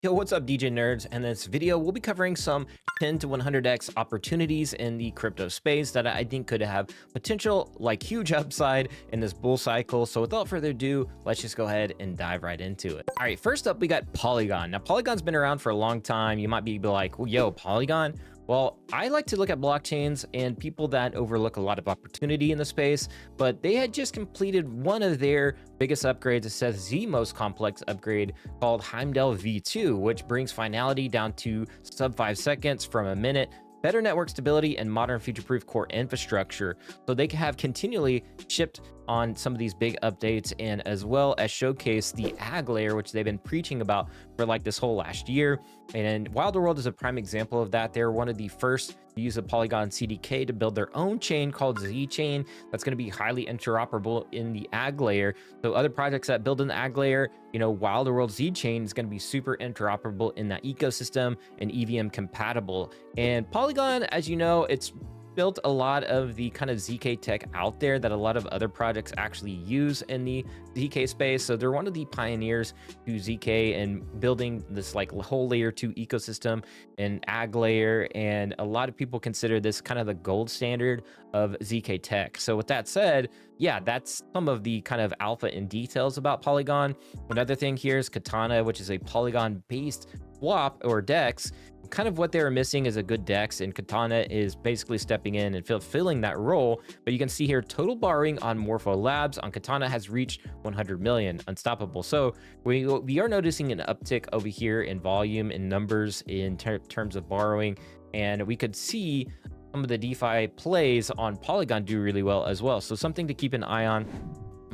Yo, what's up, DJ nerds? In this video, we'll be covering some 10 to 100x opportunities in the crypto space that I think could have potential, like huge upside in this bull cycle. So without further ado, let's just go ahead and dive right into it. All right, first up, we got Polygon. Now, Polygon's been around for a long time. You might be like, well, yo, Polygon? Well, I like to look at blockchains and people that overlook a lot of opportunity in the space, but they had just completed one of their biggest upgrades. It says the most complex upgrade called Heimdall V2, which brings finality down to sub 5 seconds from a minute, better network stability, and modern future-proof core infrastructure. So they have continually shipped on some of these big updates, and as well as showcase the ag layer, which they've been preaching about for like this whole last year. And Wilder World is a prime example of that. They're one of the first to use a Polygon CDK to build their own chain called Z Chain that's going to be highly interoperable in the ag layer. So other projects that build in the ag layer, you know, Wilder World Z Chain is going to be super interoperable in that ecosystem and EVM compatible. And Polygon, as you know, it's built a lot of the kind of ZK tech out there that a lot of other projects actually use in the ZK space. So they're one of the pioneers to ZK and building this like whole layer 2 ecosystem and ag layer. And a lot of people consider this kind of the gold standard of ZK tech. So with that said, yeah, that's some of the kind of alpha and details about Polygon. Another thing here is Katana, which is a Polygon based swap or DEX. Kind of what they were missing is a good DEX, and Katana is basically stepping in and fulfilling that role. But you can see here, total borrowing on Morpho Labs on Katana has reached 100 million, unstoppable. So we are noticing an uptick over here in volume and numbers in terms of borrowing, and we could see some of the DeFi plays on Polygon do really well as well. So something to keep an eye on.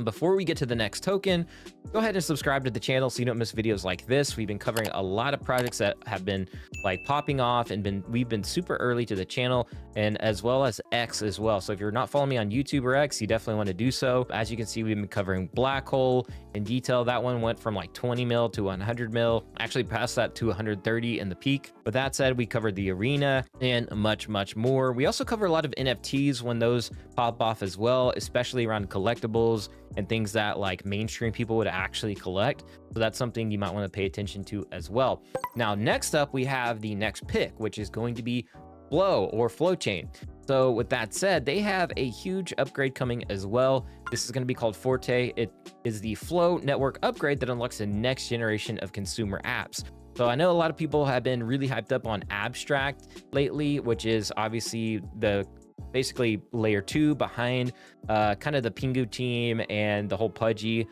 Before we get to the next token, go ahead and subscribe to the channel so you don't miss videos like this. We've been covering a lot of projects that have been like popping off, and we've been super early to the channel, and as well as X as well. So if you're not following me on YouTube or X, you definitely want to do so. As you can see, we've been covering Black Hole in detail. That one went from like 20 mil to 100 mil, actually passed that to 130 in the peak. With that said, we covered the arena and much more. We also cover a lot of NFTs when those pop off as well, especially around collectibles and things that like mainstream people would actually collect. So that's something you might want to pay attention to as well. Now, next up, we have the next pick, which is going to be Flow or Flow Chain. So with that said, they have a huge upgrade coming as well. This is going to be called Forte. It is the Flow network upgrade that unlocks the next generation of consumer apps. So I know a lot of people have been really hyped up on Abstract lately, which is obviously the basically layer 2 behind kind of the Pingu team and the whole Pudgy.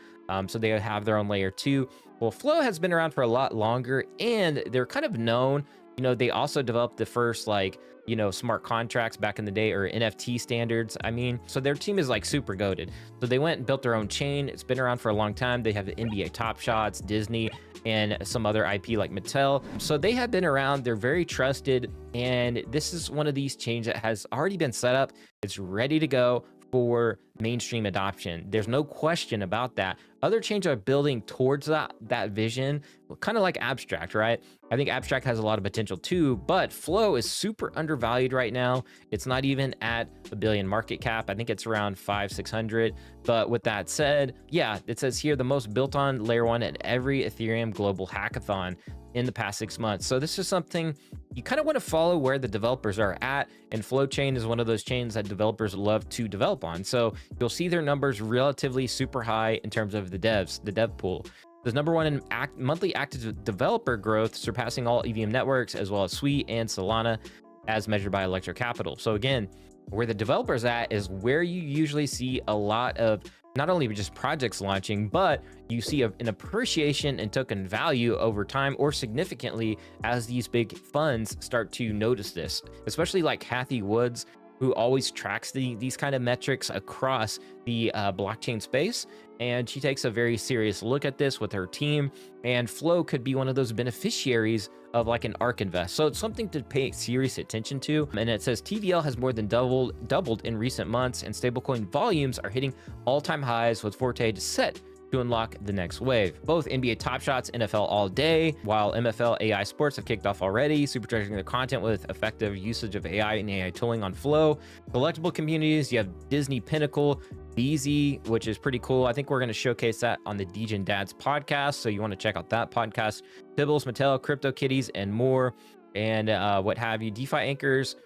So they have their own layer 2. Well, Flow has been around for a lot longer, and they're kind of known. You know, they also developed the first like, you know, smart contracts back in the day, or NFT standards. I mean, so their team is like super goated. So they went and built their own chain. It's been around for a long time. They have the NBA Top Shots, Disney, and some other IP like Mattel. So they have been around. They're very trusted. And this is one of these chains that has already been set up. It's ready to go for mainstream adoption. There's no question about that. Other chains are building towards that vision, kind of like Abstract, right? I think Abstract has a lot of potential too, but Flow is super undervalued right now. It's not even at a billion market cap. I think it's around 500-600. But with that said, yeah, it says here the most built on layer 1 at every Ethereum global hackathon in the past 6 months. So this is something you kind of want to follow where the developers are at, and Flow Chain is one of those chains that developers love to develop on. So you'll see their numbers relatively super high in terms of the dev pool. There's number 1 in monthly active developer growth, surpassing all EVM networks as well as Sui and Solana as measured by Electro Capital. So again, where the developers at is where you usually see a lot of not only just projects launching, but you see an appreciation in token value over time, or significantly as these big funds start to notice this, especially like Cathie Woods, who always tracks these kind of metrics across the blockchain space. And she takes a very serious look at this with her team, and Flow could be one of those beneficiaries of like an ARK invest. So it's something to pay serious attention to. And it says TVL has more than doubled in recent months, and stablecoin volumes are hitting all-time highs, with Forte set to unlock the next wave. Both NBA Top Shots, NFL All Day, while MFL AI Sports have kicked off already, supercharging their content with effective usage of AI and AI tooling on Flow. Collectible communities, you have Disney Pinnacle, BZ, which is pretty cool. I think we're going to showcase that on the Degen Dads podcast, so you want to check out that podcast. Tibbles, Mattel, Crypto Kitties, and more, and what have you. DeFi Anchors,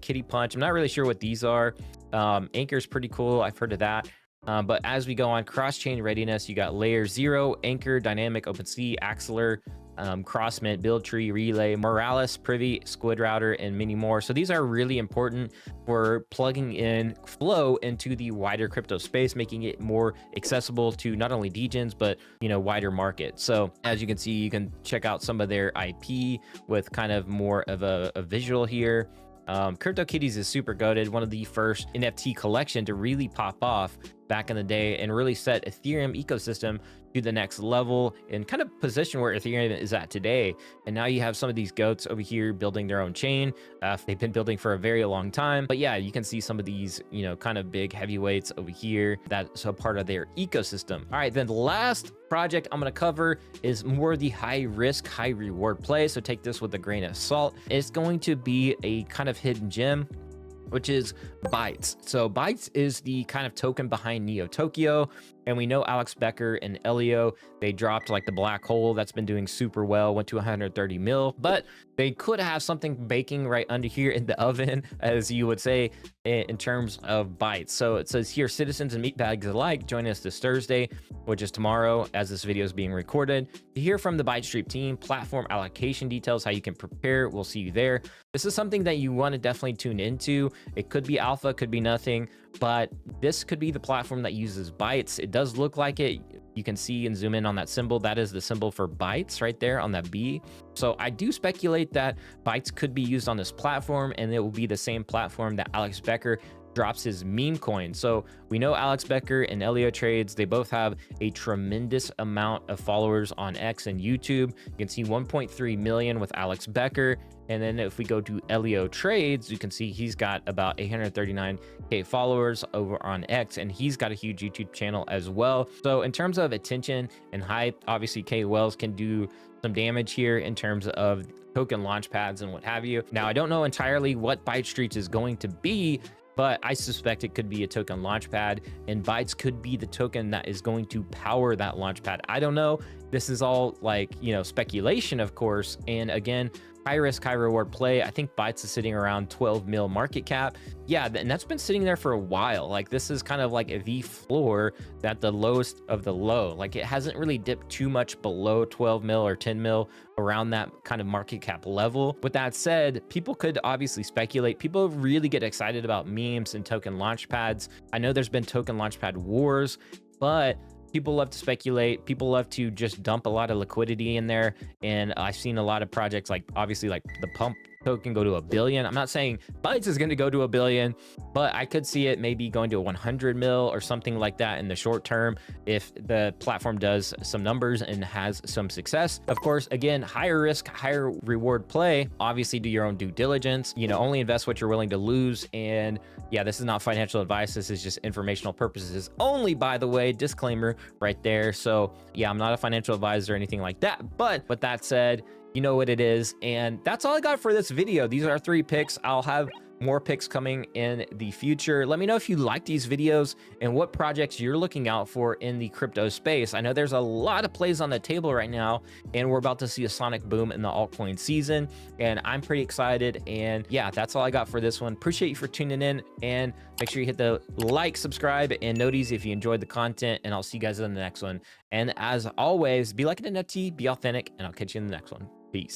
Kitty Punch. I'm not really sure what these are. Anchor's pretty cool. I've heard of that. But as we go on, cross-chain readiness, you got Layer 0, Anchor, Dynamic, OpenSea, Axler, Crossmint, BuildTree, Relay, Moralis, Privy, Squid Router, and many more. So these are really important for plugging in Flow into the wider crypto space, making it more accessible to not only degens, but, you know, wider market. So as you can see, you can check out some of their IP with kind of more of a visual here. CryptoKitties is super goated, one of the first NFT collection to really pop off back in the day and really set Ethereum ecosystem to the next level and kind of position where Ethereum is at today. And now you have some of these goats over here building their own chain. They've been building for a very long time, but yeah, you can see some of these, you know, kind of big heavyweights over here that's a part of their ecosystem. All right, then the last project I'm going to cover is more the high risk, high reward play. So take this with a grain of salt. It's going to be a kind of hidden gem, which is Bytes. So Bytes is the kind of token behind Neo Tokyo. And we know Alex Becker and Elio, they dropped like the black hole that's been doing super well, went to 130 mil, but they could have something baking right under here in the oven, as you would say, in terms of Bytes. So it says here, citizens and meatbags alike, join us this Thursday, which is tomorrow as this video is being recorded, to hear from the Byte Street team, platform allocation details, how you can prepare. We'll see you there. This is something that you want to definitely tune into. It could be alpha, could be nothing, but this could be the platform that uses Bytes. It does look like it. You can see and zoom in on that symbol. That is the symbol for Bytes right there on that B. So I do speculate that Bytes could be used on this platform, and it will be the same platform that Alex Becker drops his meme coin. So we know Alex Becker and Elio Trades, they both have a tremendous amount of followers on X and YouTube. You can see 1.3 million with Alex Becker. And then if we go to Elio Trades, you can see he's got about 839K followers over on X, and he's got a huge YouTube channel as well. So in terms of attention and hype, obviously K Wells can do some damage here in terms of token launch pads and what have you. Now, I don't know entirely what Byte Streets is going to be, but I suspect it could be a token launchpad, and Bytes could be the token that is going to power that launchpad. I don't know. This is all like, you know, speculation, of course. And again, high risk, high reward play. I think Bytes is sitting around 12 mil market cap. Yeah, and that's been sitting there for a while. Like, this is kind of like a V floor at the lowest of the low. Like, it hasn't really dipped too much below 12 mil or 10 mil around that kind of market cap level. With that said, people could obviously speculate. People really get excited about memes and token launchpads. I know there's been token launchpad wars, but people love to speculate. People love to just dump a lot of liquidity in there. And I've seen a lot of projects, like obviously like the pump token, go to 1 billion. I'm not saying Bytes is going to go to 1 billion, but I could see it maybe going to 100 mil or something like that in the short term if the platform does some numbers and has some success. Of course, again, higher risk, higher reward play. Obviously, do your own due diligence. You know, only invest what you're willing to lose. And yeah, this is not financial advice. This is just informational purposes only, by the way. Disclaimer right there. So yeah, I'm not a financial advisor or anything like that. But with that said, you know what it is. And that's all I got for this video. These are our 3 picks. I'll have more picks coming in the future. Let me know if you like these videos and what projects you're looking out for in the crypto space. I know there's a lot of plays on the table right now, and we're about to see a sonic boom in the altcoin season, and I'm pretty excited. And yeah, that's all I got for this one. Appreciate you for tuning in, and make sure you hit the like, subscribe, and noties if you enjoyed the content, and I'll see you guys in the next one. And as always, be like an NFT, be authentic, and I'll catch you in the next one. Peace.